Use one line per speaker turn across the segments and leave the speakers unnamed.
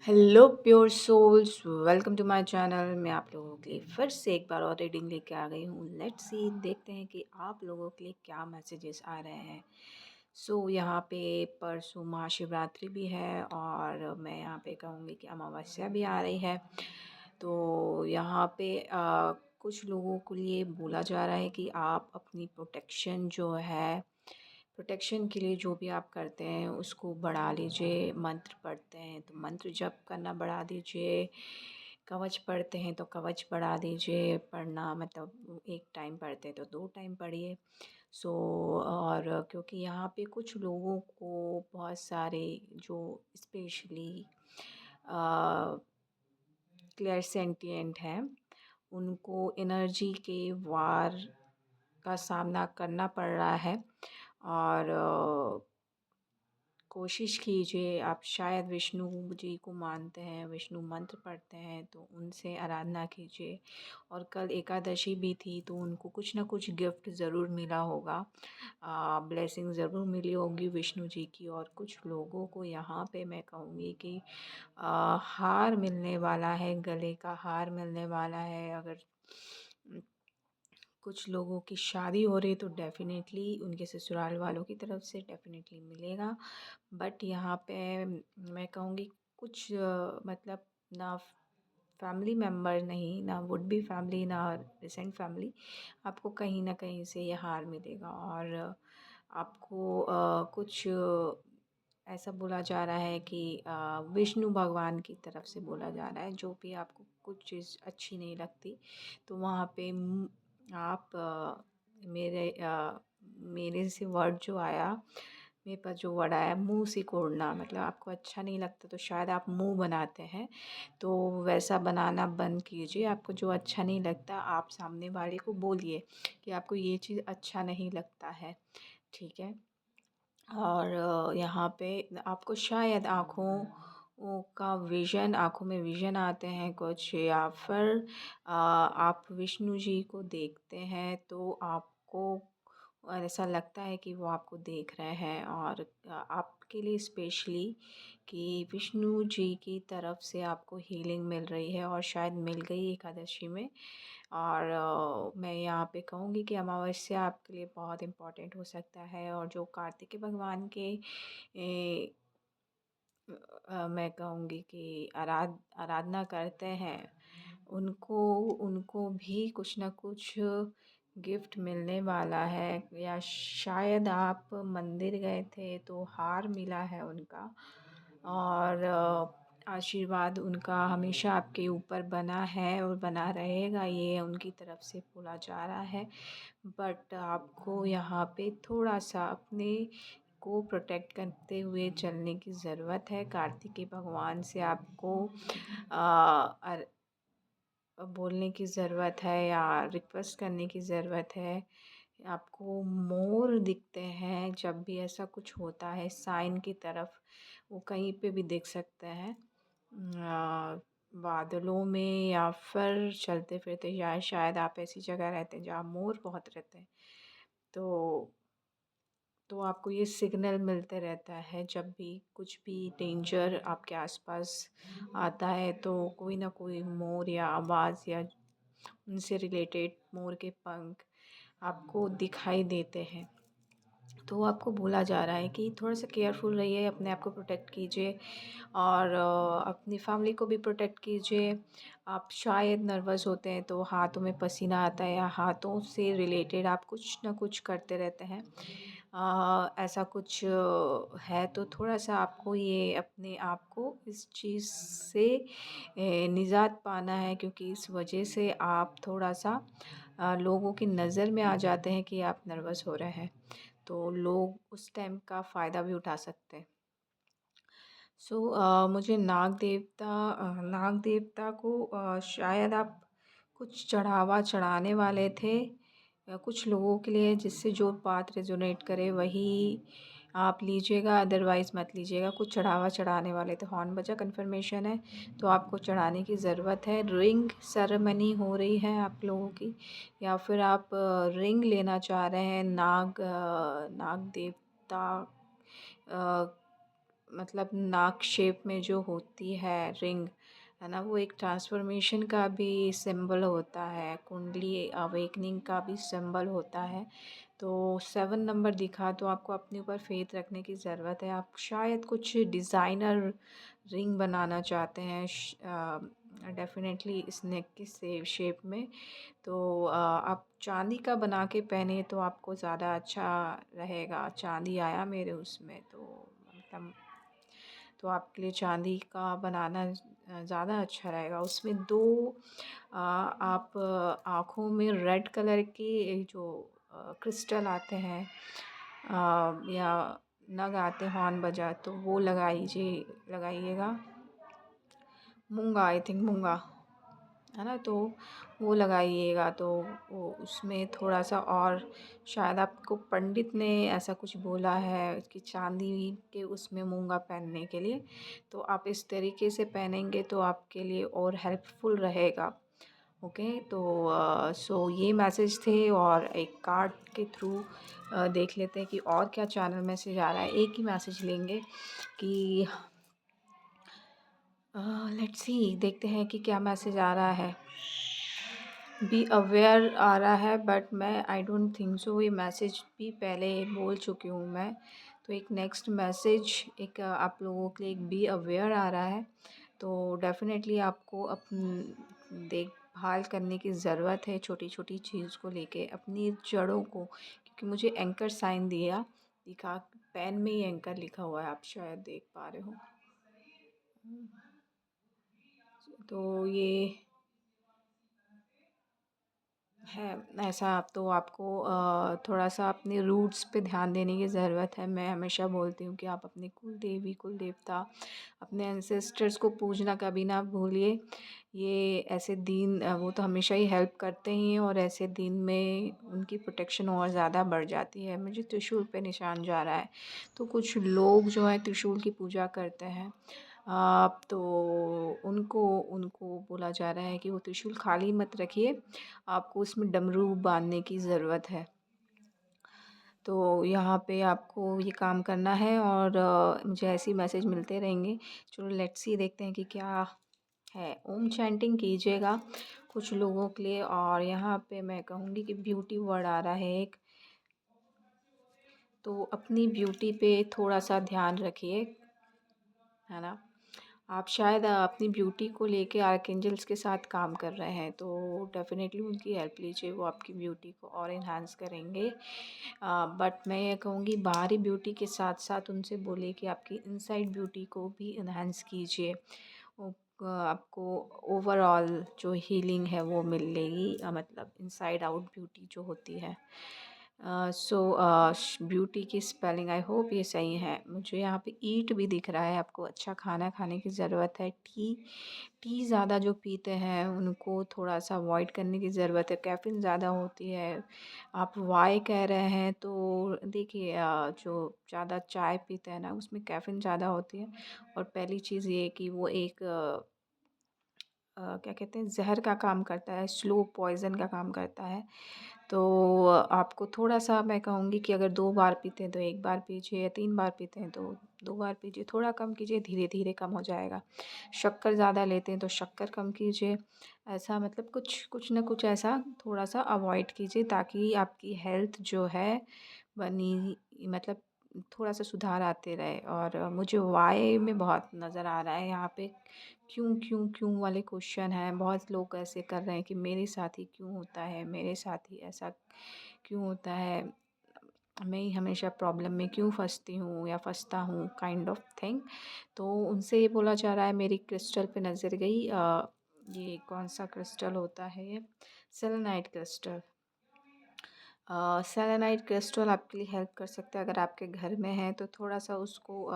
Hello pure souls, welcome to my channel. मैं आप लोगों के लिए फिर से एक बार और रीडिंग लेके आ गई हूँ। लेट्स सी, देखते हैं कि आप लोगों के लिए क्या मैसेजेस आ रहे हैं। यहाँ पे परसों महाशिवरात्रि भी है और मैं यहाँ पे कहूँगी कि अमावस्या भी आ रही है। तो यहाँ पे कुछ लोगों के लिए बोला जा रहा है कि आप अपनी प्रोटेक्शन जो है, प्रोटेक्शन के लिए जो भी आप करते हैं उसको बढ़ा लीजिए। मंत्र पढ़ते हैं तो मंत्र जप करना बढ़ा दीजिए। कवच पढ़ते हैं तो कवच बढ़ा दीजिए। पढ़ना मतलब एक टाइम पढ़ते हैं तो 2 टाइम पढ़िए। और क्योंकि यहाँ पे कुछ लोगों को बहुत सारे जो स्पेशली क्लेरसेंटिएंट हैं, उनको एनर्जी के वार का सामना करना पड़ रहा है। और कोशिश कीजिए, आप शायद विष्णु जी को मानते हैं, विष्णु मंत्र पढ़ते हैं तो उनसे आराधना कीजिए। और कल एकादशी भी थी तो उनको कुछ ना कुछ गिफ्ट ज़रूर मिला होगा, ब्लेसिंग ज़रूर मिली होगी विष्णु जी की। और कुछ लोगों को यहाँ पे मैं कहूँगी कि हार मिलने वाला है, गले का हार मिलने वाला है। अगर कुछ लोगों की शादी हो रही तो डेफ़िनेटली उनके ससुराल वालों की तरफ से डेफ़िनेटली मिलेगा। बट यहाँ पे मैं कहूँगी कुछ मतलब ना फैमिली मेम्बर नहीं, ना वुड बी फैमिली, ना रिसेंट फैमिली, आपको कहीं ना कहीं से ये हार मिलेगा। और आपको कुछ ऐसा बोला जा रहा है कि विष्णु भगवान की तरफ से बोला जा रहा है, जो भी आपको कुछ चीज़ अच्छी नहीं लगती तो वहाँ पे आप मेरे से वर्ड जो आया, मेरे पास जो वर्ड आया, मुंह सिकोड़ना, मतलब आपको अच्छा नहीं लगता तो शायद आप मुंह बनाते हैं, तो वैसा बनाना बंद कीजिए। आपको जो अच्छा नहीं लगता आप सामने वाले को बोलिए कि आपको ये चीज़ अच्छा नहीं लगता है, ठीक है। और यहाँ पे आपको शायद का विज़न, आँखों में विज़न आते हैं कुछ, या फिर आप विष्णु जी को देखते हैं तो आपको ऐसा लगता है कि वो आपको देख रहे हैं। और आपके लिए स्पेशली कि विष्णु जी की तरफ से आपको हीलिंग मिल रही है और शायद मिल गई एकादशी में। और मैं यहाँ पे कहूँगी कि अमावस्या आपके लिए बहुत इम्पोर्टेंट हो सकता है। और जो कार्तिकेय भगवान के मैं कहूँगी कि आराधना करते हैं, उनको उनको भी कुछ ना कुछ गिफ्ट मिलने वाला है। या शायद आप मंदिर गए थे तो हार मिला है उनका, और आशीर्वाद उनका हमेशा आपके ऊपर बना है और बना रहेगा, ये उनकी तरफ से बोला जा रहा है। बट आपको यहाँ पे थोड़ा सा अपने को प्रोटेक्ट करते हुए चलने की ज़रूरत है। कार्तिकेय भगवान से आपको बोलने की ज़रूरत है या रिक्वेस्ट करने की ज़रूरत है। आपको मोर दिखते हैं जब भी ऐसा कुछ होता है, साइन की तरफ वो कहीं पे भी दिख सकते हैं, बादलों में या फिर चलते फिरते, या शायद आप ऐसी जगह रहते हैं जहाँ मोर बहुत रहते हैं। तो आपको ये सिग्नल मिलते रहता है जब भी कुछ भी डेंजर आपके आसपास आता है, तो कोई ना कोई मोर या आवाज़ या उनसे रिलेटेड मोर के पंख आपको दिखाई देते हैं। तो आपको बोला जा रहा है कि थोड़ा सा केयरफुल रहिए, अपने आप को प्रोटेक्ट कीजिए और अपनी फैमिली को भी प्रोटेक्ट कीजिए। आप शायद नर्वस होते हैं तो हाथों में पसीना आता है, या हाथों से रिलेटेड आप कुछ ना कुछ करते रहते हैं, ऐसा कुछ है तो थोड़ा सा आपको ये अपने आप को इस चीज़ से निजात पाना है, क्योंकि इस वजह से आप थोड़ा सा लोगों की नज़र में आ जाते हैं कि आप नर्वस हो रहे हैं, तो लोग उस टाइम का फ़ायदा भी उठा सकते हैं। मुझे नाग देवता को शायद आप कुछ चढ़ावा चढ़ाने वाले थे, या कुछ लोगों के लिए जिससे जो बात रेजोनेट करे वही आप लीजिएगा, अदरवाइज़ मत लीजिएगा। कुछ चढ़ावा चढ़ाने वाले थे, हॉर्न बजा, कन्फर्मेशन है, तो आपको चढ़ाने की ज़रूरत है। रिंग सेरेमनी हो रही है आप लोगों की, या फिर आप रिंग लेना चाह रहे हैं नाग देवता मतलब नाक शेप में जो होती है रिंग, है ना, वो एक ट्रांसफॉर्मेशन का भी सिंबल होता है, कुंडली अवेकनिंग का भी सिंबल होता है। तो 7 नंबर दिखा तो आपको अपने ऊपर फेथ रखने की ज़रूरत है। आप शायद कुछ डिज़ाइनर रिंग बनाना चाहते हैं डेफ़िनेटली इस नेक की शेप में। तो आप चांदी का बना के पहने तो आपको ज़्यादा अच्छा रहेगा। चांदी आया मेरे उसमें, तो मतलब तो आपके लिए चांदी का बनाना ज़्यादा अच्छा रहेगा। उसमें 2 आप आँखों में रेड कलर के जो क्रिस्टल आते हैं या नग आते हैं हॉर्न बजा, तो वो लगाइएगा। मूँगा, आई थिंक मूँगा, है ना? तो वो लगाइएगा तो वो उसमें थोड़ा-सा और शायद आपको पंडित ने ऐसा कुछ बोला है कि चांदी के उसमें मूँगा पहनने के लिए, तो आप इस तरीके से पहनेंगे तो आपके लिए और हेल्पफुल रहेगा। ओके, तो सो ये मैसेज थे और एक कार्ड के थ्रू देख लेते हैं कि और क्या चैनल मैसेज आ रहा है। एक ही मैसेज लेंगे कि लेट्स सी, देखते हैं कि क्या मैसेज आ रहा है। बी अवेयर आ रहा है, बट मैं आई डोंट थिंक सो, ये मैसेज भी पहले बोल चुकी हूँ मैं। तो एक नेक्स्ट मैसेज एक आप लोगों के लिए एक बी अवेयर आ रहा है। तो डेफ़िनेटली आपको देखभाल करने की ज़रूरत है छोटी छोटी चीज़ को लेके, अपनी जड़ों को, क्योंकि मुझे एंकर साइन दिखा, पेन में ही एंकर लिखा हुआ है, आप शायद देख पा रहे हो। तो ये है ऐसा। तो आपको थोड़ा-सा अपने रूट्स पे ध्यान देने की ज़रूरत है। मैं हमेशा बोलती हूँ कि आप अपने कुल देवी, कुल देवता, अपने एंसेस्टर्स को पूजना कभी ना भूलिए। ये ऐसे दिन वो तो हमेशा ही हेल्प करते ही हैं, और ऐसे दिन में उनकी प्रोटेक्शन और ज़्यादा बढ़ जाती है। मुझे त्रिशूल पे निशान जा रहा है, तो कुछ लोग जो हैं त्रिशूल की पूजा करते हैं। तो उनको उनको बोला जा रहा है कि वो त्रिशूल खाली मत रखिए, आपको उसमें डमरू बांधने की ज़रूरत है। तो यहाँ पे आपको ये काम करना है, और मुझे ऐसे ही मैसेज मिलते रहेंगे। चलो लेट्स सी, देखते हैं कि क्या है। ओम चैंटिंग कीजिएगा कुछ लोगों के लिए, और यहाँ पे मैं कहूँगी कि ब्यूटी वर्ड आ रहा है एक, तो अपनी ब्यूटी पे थोड़ा सा ध्यान रखिए, है ना? आप शायद अपनी ब्यूटी को लेके आर्कएंजल्स के साथ काम कर रहे हैं, तो डेफ़िनेटली उनकी हेल्प लीजिए, वो आपकी ब्यूटी को और एनहांस करेंगे। बट मैं ये कहूँगी बाहरी ब्यूटी के साथ साथ उनसे बोलिए कि आपकी इनसाइड ब्यूटी को भी एनहांस कीजिए। आपको ओवरऑल जो हीलिंग है वो मिलेगी, मतलब इनसाइड आउट ब्यूटी जो होती है। सो ब्यूटी की स्पेलिंग आई होप ये सही है। मुझे यहाँ पे ईट भी दिख रहा है, आपको अच्छा खाना खाने की ज़रूरत है। टी ज़्यादा जो पीते हैं उनको थोड़ा सा अवॉइड करने की ज़रूरत है, कैफ़ीन ज़्यादा होती है। आप वाई कह रहे हैं, तो देखिए जो ज़्यादा चाय पीते हैं ना उसमें कैफ़ीन ज़्यादा होती है, और पहली चीज़ ये कि वो एक क्या कहते हैं, ज़हर का काम करता है, स्लो पॉइज़न का काम करता है। तो आपको थोड़ा-सा मैं कहूँगी कि अगर 2 बार पीते हैं तो 1 बार पीजिए, या 3 बार पीते हैं तो 2 बार पीजिए, थोड़ा कम कीजिए, धीरे-धीरे कम हो जाएगा। शक्कर ज़्यादा लेते हैं तो शक्कर कम कीजिए। ऐसा मतलब कुछ कुछ ना कुछ ऐसा थोड़ा-सा अवॉइड कीजिए, ताकि आपकी हेल्थ जो है बनी, मतलब थोड़ा-सा सुधार आते रहे। और मुझे वाई में बहुत नज़र आ रहा है यहाँ पे, क्यों वाले क्वेश्चन हैं। बहुत लोग ऐसे कर रहे हैं कि मेरे साथ ही क्यों होता है, मेरे साथ ही ऐसा क्यों होता है, मैं ही हमेशा प्रॉब्लम में क्यों फंसती हूँ या फंसता हूँ, काइंड ऑफ थिंग। तो उनसे ये बोला जा रहा है, मेरी क्रिस्टल पे नज़र गई। ये कौन सा क्रिस्टल होता है ये? Selenite crystal. सेलेनाइट क्रिस्टल आपके लिए हेल्प कर सकता है। अगर आपके घर में है तो थोड़ा सा उसको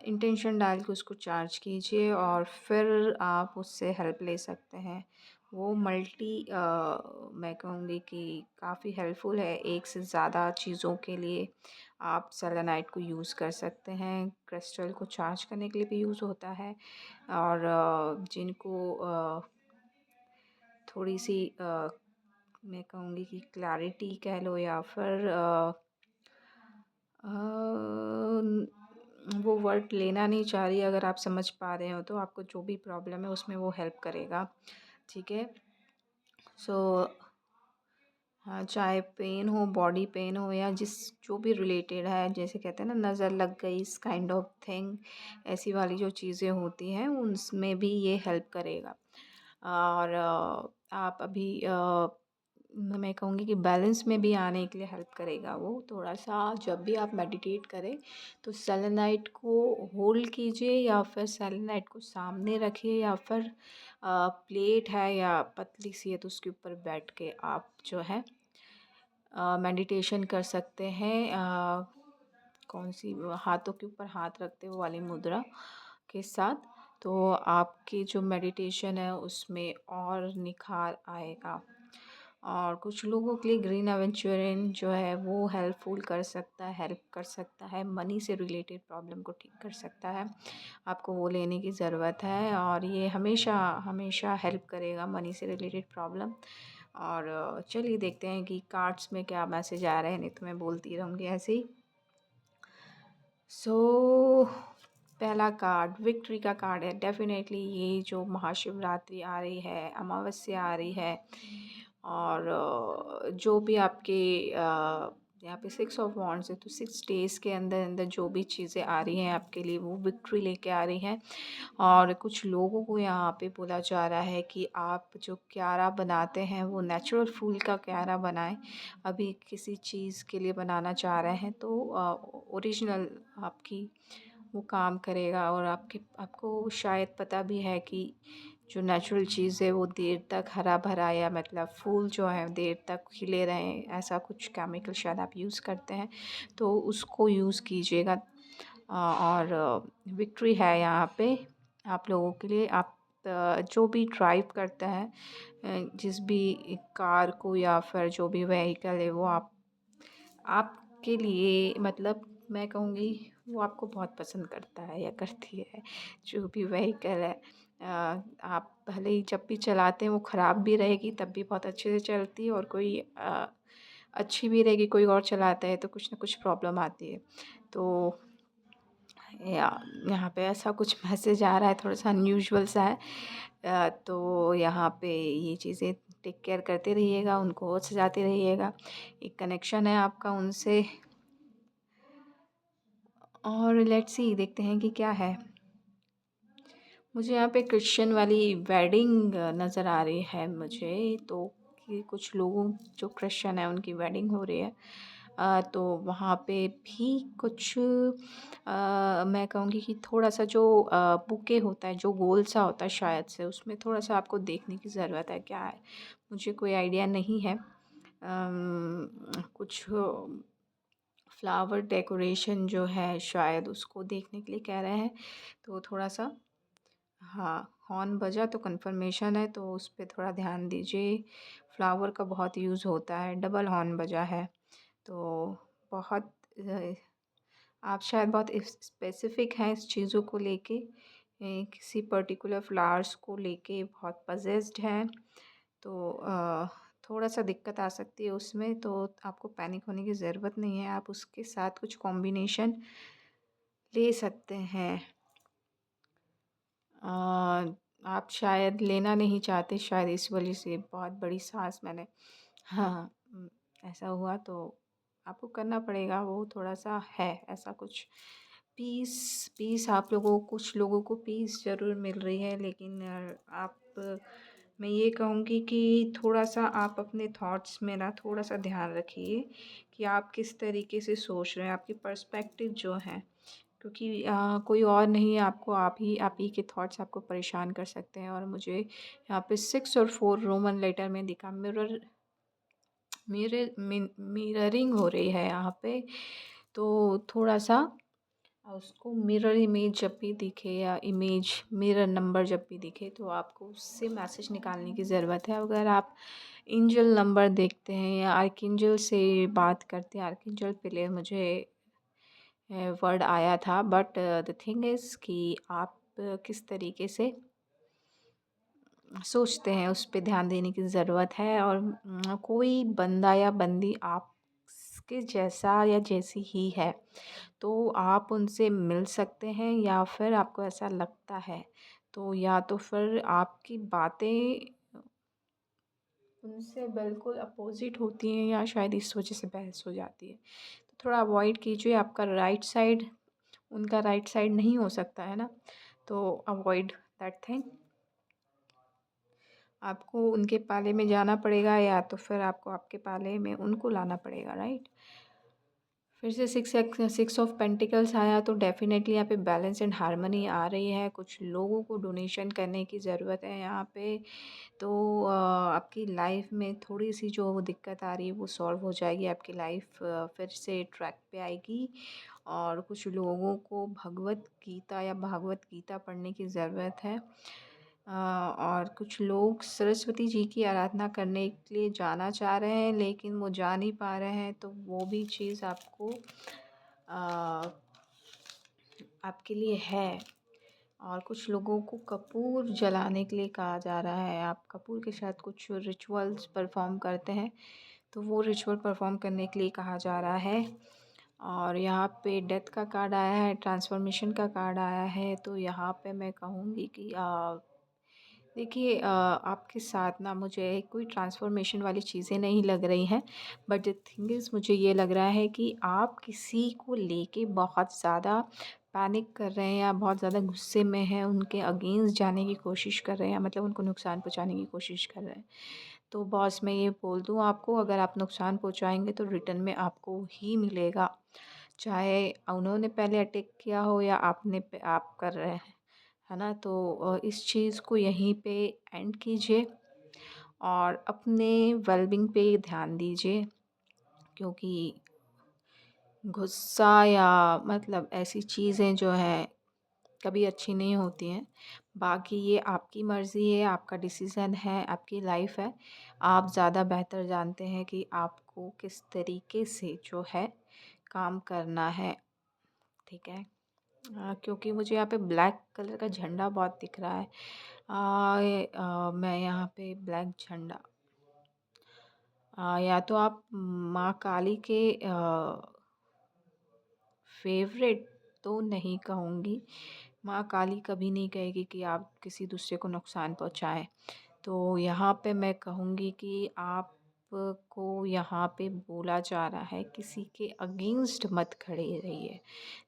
इंटेंशन डाल के उसको चार्ज कीजिए, और फिर आप उससे हेल्प ले सकते हैं। वो मैं कहूँगी कि काफ़ी हेल्पफुल है, एक से ज़्यादा चीज़ों के लिए आप सेलेनाइट को यूज़ कर सकते हैं। क्रिस्टल को चार्ज करने के लिए भी यूज़ होता है, और जिनको थोड़ी सी मैं कहूँगी कि क्लैरिटी कह लो, या फिर वो वर्ड लेना नहीं चाह रही, अगर आप समझ पा रहे हो तो आपको जो भी प्रॉब्लम है उसमें वो हेल्प करेगा। ठीक है। सो हाँ, चाहे पेन हो, बॉडी पेन हो, या जो भी रिलेटेड है, जैसे कहते हैं ना नज़र लग गई, इस काइंड ऑफ थिंग, ऐसी वाली जो चीज़ें होती हैं उनमें भी ये हेल्प करेगा। और आप अभी मैं कहूँगी कि बैलेंस में भी आने के लिए हेल्प करेगा वो थोड़ा सा। जब भी आप मेडिटेट करें तो सेलेनाइट को होल्ड कीजिए, या फिर सेलेनाइट को सामने रखिए, या फिर प्लेट है या पतली सी है तो उसके ऊपर बैठ के आप जो है मेडिटेशन कर सकते हैं। कौन सी, हाथों के ऊपर हाथ रखते हुए वाली मुद्रा के साथ, तो आपकी जो मेडिटेशन है उसमें और निखार आएगा। और कुछ लोगों के लिए ग्रीन एवेंचुरिन जो है वो हेल्प कर सकता है, मनी से रिलेटेड प्रॉब्लम को ठीक कर सकता है। आपको वो लेने की ज़रूरत है, और ये हमेशा हमेशा हेल्प करेगा मनी से रिलेटेड प्रॉब्लम। और चलिए देखते हैं कि कार्ड्स में क्या मैसेज आ रहे हैं, नहीं तो मैं बोलती रहूँगी ऐसे ही। सो पहला कार्ड विक्ट्री का कार्ड है। डेफिनेटली ये जो महाशिवरात्रि आ रही है, अमावस्या आ रही है, और जो भी आपके यहाँ पे 6 ऑफ वॉन्ड्स है, तो 6 डेज़ के अंदर अंदर जो भी चीज़ें आ रही हैं आपके लिए वो विक्ट्री लेके आ रही हैं। और कुछ लोगों को यहाँ पे बोला जा रहा है कि आप जो क्यारा बनाते हैं वो नेचुरल फूल का क्यारा बनाएं। अभी किसी चीज़ के लिए बनाना चाह रहे हैं तो ओरिजिनल आपकी वो काम करेगा। और आपको शायद पता भी है कि जो नेचुरल चीज़ है वो देर तक हरा भरा, या मतलब फूल जो है देर तक खिले रहें, ऐसा कुछ केमिकल शायद आप यूज़ करते हैं, तो उसको यूज़ कीजिएगा। और विक्ट्री है यहाँ पे आप लोगों के लिए। आप जो भी ड्राइव करते हैं, जिस भी कार को या फिर जो भी व्हीकल है वो आपके लिए, मतलब मैं कहूँगी वो आपको बहुत पसंद करता है या करती है, जो भी व्हीकल है। आप भले ही जब भी चलाते हैं वो ख़राब भी रहेगी तब भी बहुत अच्छे से चलती है, और कोई अच्छी भी रहेगी कोई और चलाता है तो कुछ ना कुछ प्रॉब्लम आती है। तो या यहाँ पे ऐसा कुछ मैसेज आ रहा है, थोड़ा सा अनयूजुअल सा है। तो यहाँ पे ये चीज़ें टेक केयर करते रहिएगा, उनको और सजाते रहिएगा। एक कनेक्शन है आपका उनसे। और लेट्स सी, देखते हैं कि क्या है। मुझे यहाँ पे क्रिश्चियन वाली वेडिंग नज़र आ रही है मुझे, तो कि कुछ लोगों जो क्रिश्चियन है उनकी वेडिंग हो रही है। तो वहाँ पे भी कुछ मैं कहूँगी कि थोड़ा सा जो बुके होता है जो गोल सा होता है शायद से, उसमें थोड़ा सा आपको देखने की ज़रूरत है क्या है, मुझे कोई आइडिया नहीं है। कुछ फ्लावर डेकोरेशन जो है शायद उसको देखने के लिए कह रहे हैं, तो थोड़ा सा, हाँ, हॉर्न बजा तो कंफर्मेशन है, तो उस पे थोड़ा ध्यान दीजिए। फ्लावर का बहुत यूज़ होता है, डबल हॉर्न बजा है, तो बहुत आप शायद बहुत स्पेसिफिक हैं इस चीज़ों को लेके, किसी पर्टिकुलर फ्लावर्स को लेके बहुत पजेस्ड हैं। तो थोड़ा सा दिक्कत आ सकती है उसमें, तो आपको पैनिक होने की ज़रूरत नहीं है, आप उसके साथ कुछ कॉम्बिनेशन ले सकते हैं। आप शायद लेना नहीं चाहते, शायद इस वजह से बहुत बड़ी सांस मैंने, हाँ, ऐसा हुआ तो आपको करना पड़ेगा, वो थोड़ा सा है ऐसा कुछ। पीस पीस आप लोगों कुछ लोगों को पीस ज़रूर मिल रही है, लेकिन आप, मैं ये कहूँगी कि थोड़ा सा आप अपने थॉट्स में ना थोड़ा सा ध्यान रखिए कि आप किस तरीके से सोच रहे हैं, आपकी पर्सपेक्टिव जो है, क्योंकि कोई और नहीं है, आपको आप ही के थॉट्स आपको परेशान कर सकते हैं। और मुझे यहाँ पे 6 और 4 रोमन लेटर में दिखा, मिररिंग हो रही है यहाँ पे। तो थोड़ा सा उसको मिरर इमेज जब भी दिखे, या इमेज मिरर नंबर जब भी दिखे, तो आपको उससे मैसेज निकालने की ज़रूरत है। अगर आप एंजल नंबर देखते हैं या आर्कएंजल से बात करते हैं, आर्कएंजल पहले मुझे वर्ड आया था, बट द थिंग इज़ कि आप किस तरीके से सोचते हैं उस पे ध्यान देने की ज़रूरत है। और कोई बंदा या बंदी आप उसके जैसा या जैसी ही है, तो आप उनसे मिल सकते हैं या फिर आपको ऐसा लगता है, तो या तो फिर आपकी बातें उनसे बिल्कुल अपोज़िट होती हैं या शायद इस वजह से बहस हो जाती है। तो थोड़ा अवॉइड कीजिए, आपका राइट साइड उनका राइट साइड नहीं हो सकता है ना, तो अवॉइड दैट थिंग। आपको उनके पाले में जाना पड़ेगा या तो फिर आपको आपके पाले में उनको लाना पड़ेगा, राइट। फिर से सिक्स ऑफ पेंटिकल्स आया, तो डेफिनेटली यहाँ पे बैलेंस एंड हार्मनी आ रही है। कुछ लोगों को डोनेशन करने की ज़रूरत है यहाँ पे, तो आपकी लाइफ में थोड़ी सी जो दिक्कत आ रही है वो सॉल्व हो जाएगी, आपकी लाइफ फिर से ट्रैक पे आएगी। और कुछ लोगों को भगवत गीता या भागवत गीता पढ़ने की ज़रूरत है। और कुछ लोग सरस्वती जी की आराधना करने के लिए जाना चाह रहे हैं लेकिन वो जा नहीं पा रहे हैं, तो वो भी चीज़ आपको आपके लिए है। और कुछ लोगों को कपूर जलाने के लिए कहा जा रहा है, आप कपूर के साथ कुछ रिचुअल्स परफॉर्म करते हैं, तो वो रिचुअल परफॉर्म करने के लिए कहा जा रहा है। और यहाँ पे डेथ का कार्ड आया है, ट्रांसफॉर्मेशन का कार्ड आया है, तो यहाँ पे मैं कहूँगी कि देखिए आपके साथ ना मुझे कोई ट्रांसफॉर्मेशन वाली चीज़ें नहीं लग रही हैं, बट द थिंग इज़ मुझे ये लग रहा है कि आप किसी को लेके बहुत ज़्यादा पैनिक कर रहे हैं या बहुत ज़्यादा गुस्से में हैं, उनके अगेंस्ट जाने की कोशिश कर रहे हैं, मतलब उनको नुकसान पहुंचाने की कोशिश कर रहे हैं। तो बॉस मैं ये बोल दूँ आपको, अगर आप नुकसान पहुंचाएंगे तो रिटर्न में आपको ही मिलेगा, चाहे उन्होंने पहले अटैक किया हो या आप कर रहे हैं, है ना। तो इस चीज़ को यहीं पे एंड कीजिए और अपने वेलबींग पे ध्यान दीजिए, क्योंकि गुस्सा या मतलब ऐसी चीज़ें जो हैं कभी अच्छी नहीं होती हैं। बाकी ये आपकी मर्ज़ी है, आपका डिसीज़न है, आपकी लाइफ है। आप ज़्यादा बेहतर जानते हैं कि आपको किस तरीके से जो है काम करना है, ठीक है। क्योंकि मुझे यहाँ पे ब्लैक कलर का झंडा बहुत दिख रहा है। मैं यहाँ पे ब्लैक झंडा या तो आप माँ काली के फेवरेट तो नहीं कहूँगी, माँ काली कभी नहीं कहेगी कि आप किसी दूसरे को नुकसान पहुँचाएं। तो यहाँ पे मैं कहूँगी कि आपको यहाँ पे बोला जा रहा है किसी के अगेंस्ट मत खड़े रहिए।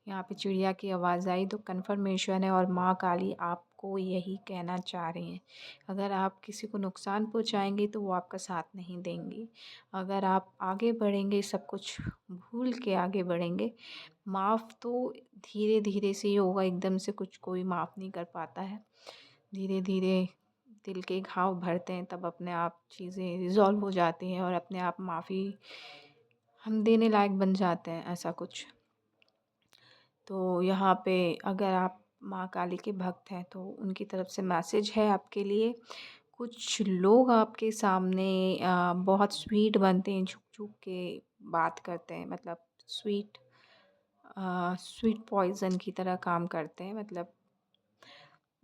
यहाँ पे चिड़िया की आवाज़ आई तो कन्फर्मेशन है, और माँ काली आपको यही कहना चाह रही हैं। अगर आप किसी को नुकसान पहुँचाएंगे तो वो आपका साथ नहीं देंगी। अगर आप आगे बढ़ेंगे, सब कुछ भूल के आगे बढ़ेंगे, माफ़ तो धीरे धीरे से ही होगा, एकदम से कुछ कोई माफ़ नहीं कर पाता है। धीरे धीरे दिल के घाव भरते हैं, तब अपने आप चीज़ें रिज़ॉल्व हो जाती हैं और अपने आप माफ़ी हम देने लायक बन जाते हैं, ऐसा कुछ। तो यहाँ पे अगर आप माँ काली के भक्त हैं तो उनकी तरफ से मैसेज है आपके लिए। कुछ लोग आपके सामने बहुत स्वीट बनते हैं, झुक झुक के बात करते हैं, मतलब स्वीट स्वीट पॉइज़न की तरह काम करते हैं, मतलब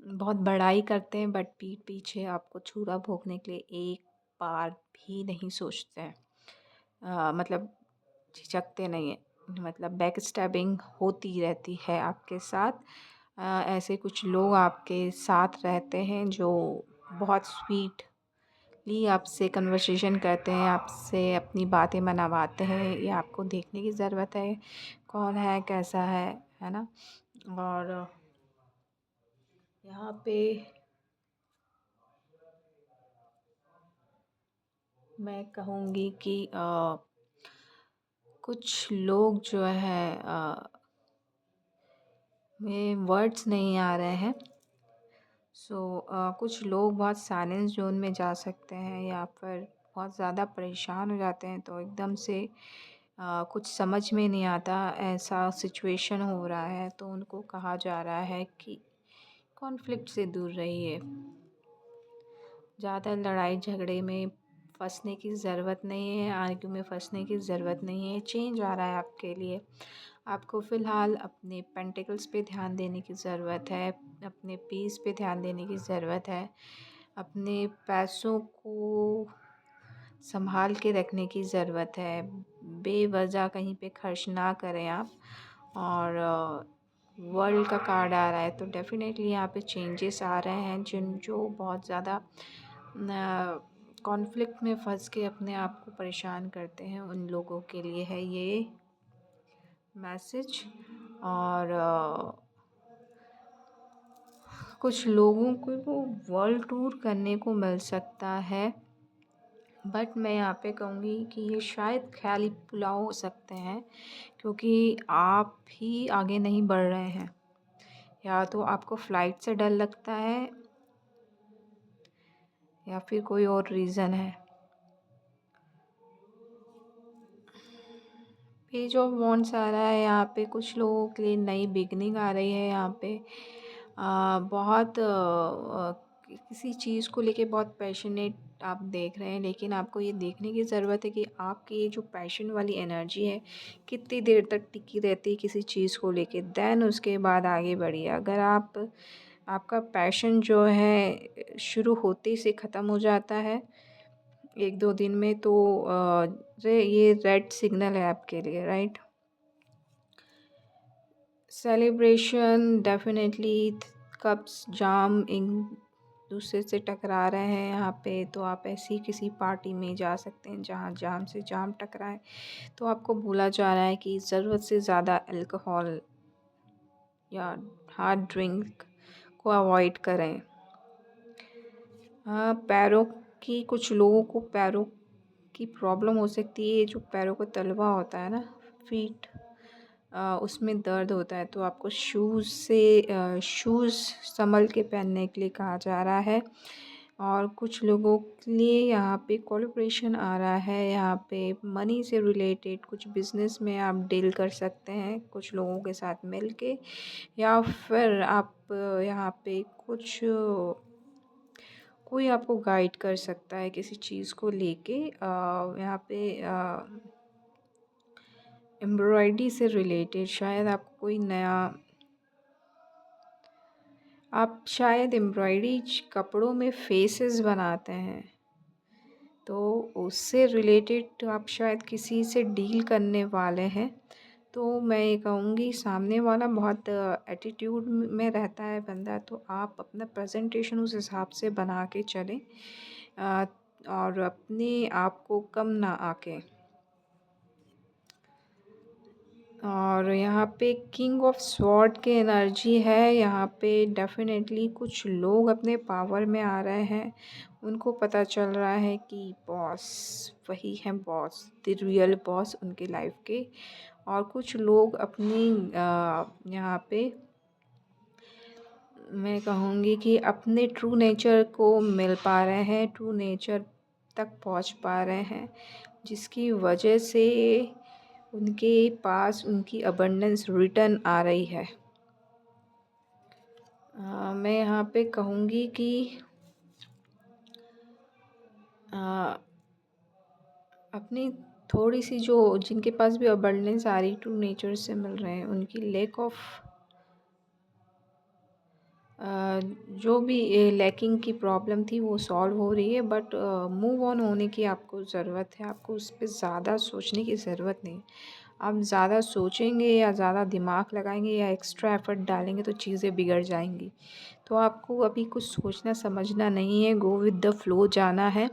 बहुत बड़ाई करते हैं, बट पीठ पीछे आपको छुरा भोंकने के लिए एक बार भी नहीं सोचते हैं। मतलब झिझकते नहीं हैं, मतलब बैक स्टैबिंग होती रहती है आपके साथ। ऐसे कुछ लोग आपके साथ रहते हैं जो बहुत स्वीटली आपसे कन्वर्सेशन करते हैं, आपसे अपनी बातें मनवाते हैं। ये आपको देखने की ज़रूरत है, कौन है, कैसा है ना। और यहाँ पे मैं कहूँगी कि कुछ लोग जो है में वर्ड्स नहीं आ रहे हैं। सो कुछ लोग बहुत साइलेंस जोन में जा सकते हैं या फिर बहुत ज़्यादा परेशान हो जाते हैं, तो एकदम से कुछ समझ में नहीं आता, ऐसा सिचुएशन हो रहा है, तो उनको कहा जा रहा है कि कॉन्फ्लिक्ट से दूर रहिए। ज़्यादा लड़ाई झगड़े में फंसने की ज़रूरत नहीं है, आर्ग्यू में फंसने की ज़रूरत नहीं है। चेंज आ रहा है आपके लिए। आपको फ़िलहाल अपने पेंटिकल्स पे ध्यान देने की ज़रूरत है, अपने पीस पे ध्यान देने की ज़रूरत है, अपने पैसों को संभाल के रखने की ज़रूरत है। बेवजह कहीं पे खर्च ना करें आप। और वर्ल्ड का कार्ड आ रहा है तो डेफ़िनेटली यहाँ पे चेंजेस आ रहे हैं, जो बहुत ज़्यादा कॉन्फ्लिक्ट में फंस के अपने आप को परेशान करते हैं, उन लोगों के लिए है ये मैसेज। और कुछ लोगों को वो वर्ल्ड टूर करने को मिल सकता है, बट मैं यहाँ पे कहूँगी कि ये शायद ख़याली पुलाव हो सकते हैं, क्योंकि आप ही आगे नहीं बढ़ रहे हैं। या तो आपको फ़्लाइट से डर लगता है या फिर कोई और रीज़न है। पेज ऑफ वॉन्ड्स आ रहा है यहाँ पे, कुछ लोगों के लिए नई बिगनिंग आ रही है यहाँ पे। बहुत किसी चीज़ को लेके बहुत पैशनेट आप देख रहे हैं, लेकिन आपको ये देखने की ज़रूरत है कि आपकी ये जो पैशन वाली एनर्जी है कितनी देर तक टिकी रहती है किसी चीज़ को लेके, देन उसके बाद आगे बढ़िए। अगर आपका पैशन जो है शुरू होते से ख़त्म हो जाता है 1-2 दिन में, तो ये रेड सिग्नल है आपके लिए, राइट। सेलिब्रेशन डेफिनेटली, कप्स जाम एक दूसरे से टकरा रहे हैं यहाँ पे, तो आप ऐसी किसी पार्टी में जा सकते हैं जहाँ जाम से जाम टकराए। तो आपको बोला जा रहा है कि ज़रूरत से ज़्यादा अल्कोहल या हार्ड ड्रिंक को अवॉइड करें। हाँ, पैरों की, कुछ लोगों को पैरों की प्रॉब्लम हो सकती है, जो पैरों का तलवा होता है ना, फीट, उसमें दर्द होता है, तो आपको शूज़ संभल के पहनने के लिए कहा जा रहा है। और कुछ लोगों के लिए यहाँ पे कोलैबोरेशन आ रहा है, यहाँ पे मनी से रिलेटेड कुछ बिज़नेस में आप डील कर सकते हैं कुछ लोगों के साथ मिल के, या फिर आप यहाँ पे कुछ कोई आपको गाइड कर सकता है किसी चीज़ को लेके। यहाँ पे एम्ब्रॉयडरी से रिलेटेड शायद आपको कोई नया, आप शायद एम्ब्रॉयडरी कपड़ों में फेसेस बनाते हैं, तो उससे रिलेटेड आप शायद किसी से डील करने वाले हैं। तो मैं ये कहूँगी, सामने वाला बहुत एटीट्यूड में रहता है बंदा, तो आप अपना प्रेजेंटेशन उस हिसाब से बना के चलें, और अपने आप को कम ना आके। और यहाँ पे किंग ऑफ स्वॉर्ड की एनर्जी है, यहाँ पे डेफिनेटली कुछ लोग अपने पावर में आ रहे हैं, उनको पता चल रहा है कि बॉस वही है, बॉस द रियल बॉस उनके लाइफ के। और कुछ लोग अपनी यहाँ पे मैं कहूँगी कि अपने ट्रू नेचर को मिल पा रहे हैं, ट्रू नेचर तक पहुँच पा रहे हैं, जिसकी वजह से उनके पास उनकी अबंडेंस रिटर्न आ रही है। मैं यहाँ पे कहूँगी कि अपनी थोड़ी सी, जो जिनके पास भी अबंडेंस आ रही, ट्रू नेचर से मिल रहे हैं, उनकी लैक ऑफ जो भी लैकिंग की प्रॉब्लम थी वो सॉल्व हो रही है, बट मूव ऑन होने की आपको ज़रूरत है। आपको उस पर ज़्यादा सोचने की ज़रूरत नहीं। आप ज़्यादा सोचेंगे या ज़्यादा दिमाग लगाएंगे या एक्स्ट्रा एफर्ट डालेंगे तो चीज़ें बिगड़ जाएंगी। तो आपको अभी कुछ सोचना समझना नहीं है, गो विद द फ्लो जाना है,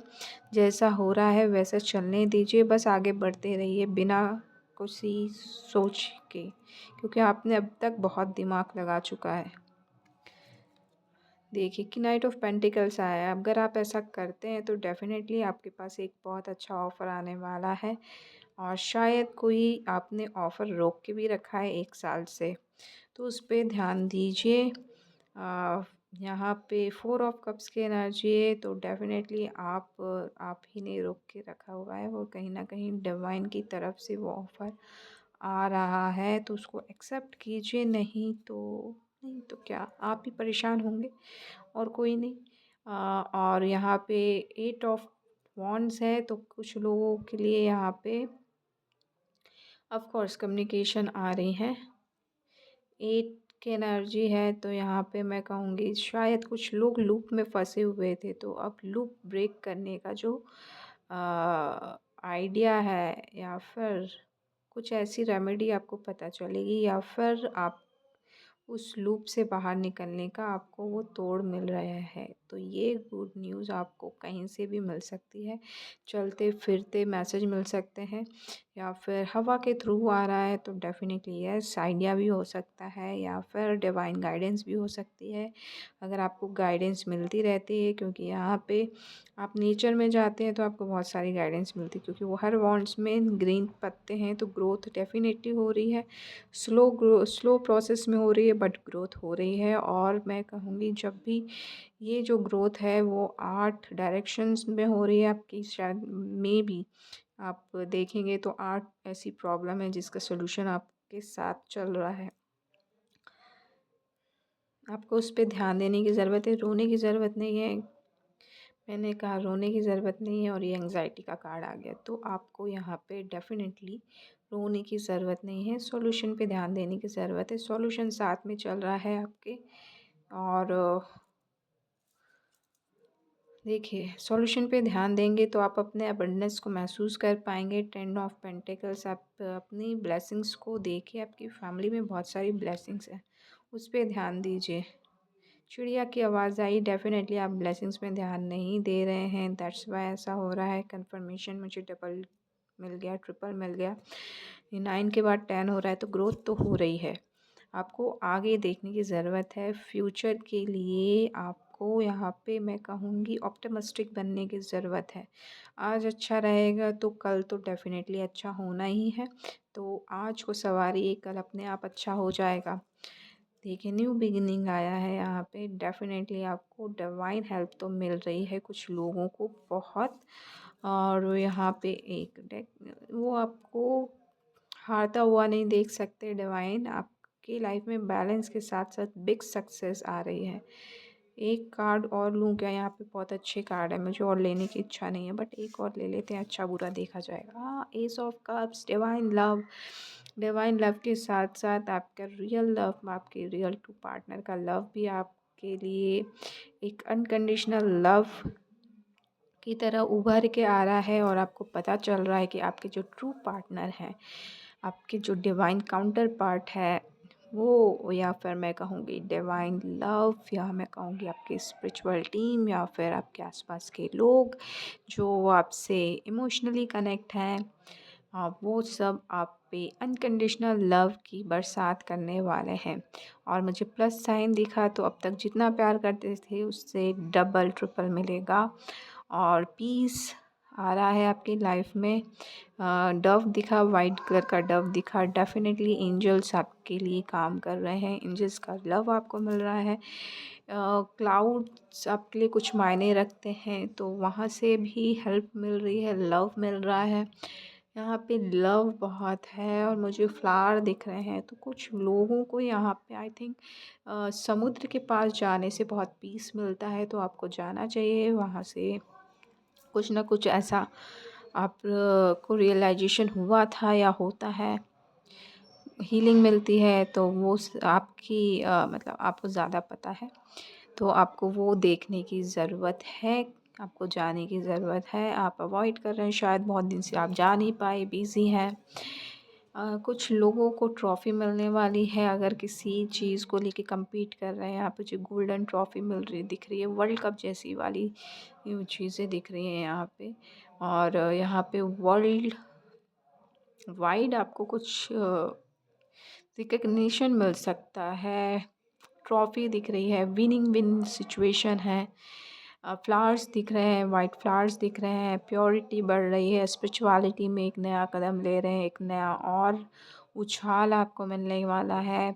जैसा हो रहा है वैसा चलने दीजिए, बस आगे बढ़ते रहिए बिना कुछ सोच के, क्योंकि आपने अब तक बहुत दिमाग लगा चुका है। देखिए कि नाइट ऑफ पेंटिकल्स आया है, अगर आप ऐसा करते हैं तो डेफ़िनेटली आपके पास एक बहुत अच्छा ऑफ़र आने वाला है, और शायद कोई आपने ऑफ़र रोक के भी रखा है 1 साल से, तो उस पे ध्यान दीजिए। यहाँ पे 4 ऑफ कप्स की एनर्जी है, तो डेफ़िनेटली आप ही ने रोक के रखा हुआ है, वो कहीं न कहीं डिवाइन की तरफ से वो ऑफ़र आ रहा है, तो उसको एक्सेप्ट कीजिए, नहीं तो क्या आप ही परेशान होंगे और कोई नहीं। और यहाँ पे 8 ऑफ वॉन्ड्स है, तो कुछ लोगों के लिए यहाँ पे ऑफ कोर्स कम्युनिकेशन आ रही है। 8 की एनर्जी है, तो यहाँ पे मैं कहूँगी शायद कुछ लोग लूप में फंसे हुए थे, तो अब लूप ब्रेक करने का जो आइडिया है या फिर कुछ ऐसी रेमेडी आपको पता चलेगी या फिर आप उस लूप से बाहर निकलने का आपको वो तोड़ मिल रहा है। तो ये गुड न्यूज़ आपको कहीं से भी मिल सकती है। चलते फिरते मैसेज मिल सकते हैं या फिर हवा के थ्रू आ रहा है तो डेफ़िनेटली यस आइडिया भी हो सकता है या फिर डिवाइन गाइडेंस भी हो सकती है। अगर आपको गाइडेंस मिलती रहती है क्योंकि यहाँ पे आप नेचर में जाते हैं तो आपको बहुत सारी गाइडेंस मिलती है क्योंकि वो हर वॉन्ड्स में ग्रीन पत्ते हैं तो ग्रोथ डेफ़िनेटली हो रही है। स्लो प्रोसेस में हो रही है बट ग्रोथ हो रही है और मैं कहूँगी जब भी ये जो ग्रोथ है वो 8 डायरेक्शंस में हो रही है आपकी शायद मे बी आप देखेंगे तो 8 ऐसी प्रॉब्लम है जिसका सॉल्यूशन आपके साथ चल रहा है। आपको उस पे ध्यान देने की ज़रूरत है, रोने की ज़रूरत नहीं है। मैंने कहा रोने की ज़रूरत नहीं है और ये एंग्ज़ायटी का कार्ड आ गया तो आपको यहाँ पे डेफ़िनेटली रोने की ज़रूरत नहीं है, सॉल्यूशन पे ध्यान देने की ज़रूरत है। सॉल्यूशन साथ में चल रहा है आपके और देखिए सॉल्यूशन पे ध्यान देंगे तो आप अपने अबंडेंस को महसूस कर पाएंगे। 10 ऑफ पेंटिकल्स आप अपनी ब्लेसिंग्स को देखिए, आपकी फैमिली में बहुत सारी ब्लेसिंग्स हैं, उस पे ध्यान दीजिए। चिड़िया की आवाज़ आई, डेफिनेटली आप ब्लेसिंग्स में ध्यान नहीं दे रहे हैं, दैट्स वाई ऐसा हो रहा है। कंफर्मेशन मुझे डबल मिल गया, ट्रिपल मिल गया। 9 के बाद 10 हो रहा है तो ग्रोथ तो हो रही है। आपको आगे देखने की ज़रूरत है, फ्यूचर के लिए आपको यहाँ पे मैं कहूँगी ऑप्टिमिस्टिक बनने की ज़रूरत है। आज अच्छा रहेगा तो कल तो डेफिनेटली अच्छा होना ही है, तो आज को सवारिए, कल अपने आप अच्छा हो जाएगा। देखिए न्यू बिगिनिंग आया है यहाँ पे, डेफिनेटली आपको डिवाइन हेल्प तो मिल रही है कुछ लोगों को बहुत। और यहाँ पे एक डेक वो आपको हारता हुआ नहीं देख सकते, डिवाइन आपकी लाइफ में बैलेंस के साथ साथ बिग सक्सेस आ रही है। एक कार्ड और लूँ क्या? यहाँ पे बहुत अच्छे कार्ड है, मुझे और लेने की इच्छा नहीं है बट एक और ले लेते हैं, अच्छा बुरा देखा जाएगा। हाँ, S of cups, divine love. Divine love के साथ साथ आपका रियल लव, आपके रियल टू पार्टनर का लव भी आपके लिए एक अनकंडीशनल लव की तरह उभर के आ रहा है और आपको पता चल रहा है कि आपके जो ट्रू पार्टनर हैं, आपके जो डिवाइन काउंटर पार्ट है वो, या फिर मैं कहूँगी डिवाइन लव, या मैं कहूँगी आपकी स्पिरिचुअल टीम, या फिर आपके आसपास के लोग जो आपसे इमोशनली कनेक्ट हैं, वो सब आप पे अनकंडीशनल लव की बरसात करने वाले हैं। और मुझे प्लस साइन दिखा तो अब तक जितना प्यार करते थे उससे डबल ट्रिपल मिलेगा और पीस आ रहा है आपकी लाइफ में। डव दिखा, वाइट कलर का डव दिखा, डेफिनेटली एंजल्स आपके लिए काम कर रहे हैं, एंजल्स का लव आपको मिल रहा है। क्लाउड्स आपके लिए कुछ मायने रखते हैं तो वहाँ से भी हेल्प मिल रही है, लव मिल रहा है। यहाँ पे लव बहुत है और मुझे फ्लावर दिख रहे हैं तो कुछ लोगों को यहाँ पे आई थिंक समुद्र के पास जाने से बहुत पीस मिलता है तो आपको जाना चाहिए वहाँ से। कुछ ना कुछ ऐसा आप को रियलाइजेशन हुआ था या होता है, हीलिंग मिलती है तो वो आपकी मतलब आपको ज़्यादा पता है तो आपको वो देखने की ज़रूरत है, आपको जाने की ज़रूरत है। आप अवॉइड कर रहे हैं, शायद बहुत दिन से आप जा नहीं पाए, बिज़ी हैं। कुछ लोगों को ट्रॉफ़ी मिलने वाली है, अगर किसी चीज़ को लेके कम्पीट कर रहे हैं, यहाँ पे जो गोल्डन ट्रॉफ़ी मिल रही दिख रही है, वर्ल्ड कप जैसी वाली चीज़ें दिख रही हैं यहाँ पे। और यहाँ पे वर्ल्ड वाइड आपको कुछ रिकग्निशन मिल सकता है, ट्रॉफ़ी दिख रही है, विनिंग विन सिचुएशन है। फ्लावर्स दिख रहे हैं, वाइट फ्लावर्स दिख रहे हैं, प्योरिटी बढ़ रही है, स्पिरिचुअलिटी में एक नया कदम ले रहे हैं, एक नया और उछाल आपको मिलने वाला है।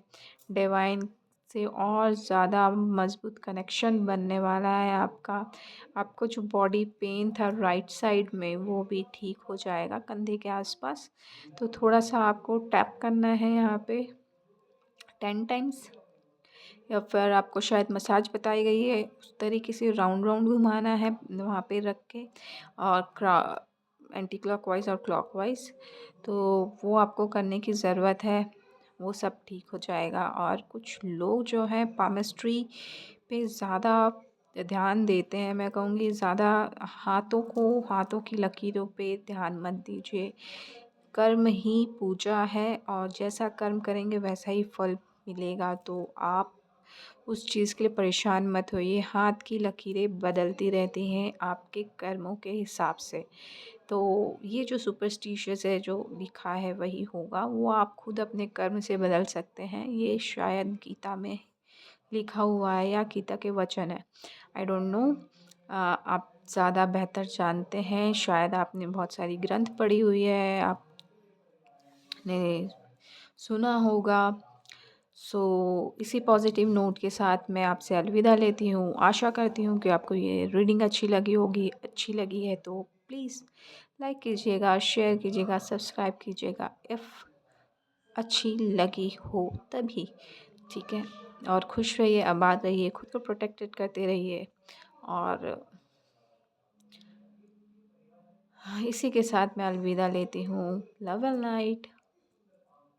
डिवाइन से और ज़्यादा मज़बूत कनेक्शन बनने वाला है आपका। आपको जो बॉडी पेन था राइट साइड में वो भी ठीक हो जाएगा कंधे के आसपास, तो थोड़ा सा आपको टैप करना है यहाँ पे 10 टाइम्स, या फिर आपको शायद मसाज बताई गई है उस तरीके से राउंड राउंड घुमाना है वहाँ पे रख के, और एंटी क्लॉकवाइज और क्लॉकवाइज, तो वो आपको करने की ज़रूरत है, वो सब ठीक हो जाएगा। और कुछ लोग जो हैं पामिस्ट्री पे ज़्यादा ध्यान देते हैं, मैं कहूँगी ज़्यादा हाथों की लकीरों पे ध्यान मत दीजिए। कर्म ही पूजा है और जैसा कर्म करेंगे वैसा ही फल मिलेगा, तो आप उस चीज़ के लिए परेशान मत होइए। हाथ की लकीरें बदलती रहती हैं आपके कर्मों के हिसाब से। तो ये जो सुपरस्टिशियस है, जो लिखा है वही होगा, वो आप खुद अपने कर्म से बदल सकते हैं। ये शायद गीता में लिखा हुआ है या गीता के वचन है, आई डोंट नो। आप ज़्यादा बेहतर जानते हैं, शायद आपने बहुत सारी ग्रंथ पढ़ी हुई है, आपने सुना होगा। सो इसी पॉजिटिव नोट के साथ मैं आपसे अलविदा लेती हूँ। आशा करती हूँ कि आपको ये रीडिंग अच्छी लगी होगी। अच्छी लगी है तो प्लीज़ लाइक कीजिएगा, शेयर कीजिएगा, सब्सक्राइब कीजिएगा इफ़ अच्छी लगी हो तभी, ठीक है। और खुश रहिए, आबाद रहिए, खुद को प्रोटेक्टेड करते रहिए। और इसी के साथ मैं अलविदा लेती हूँ। Love and light.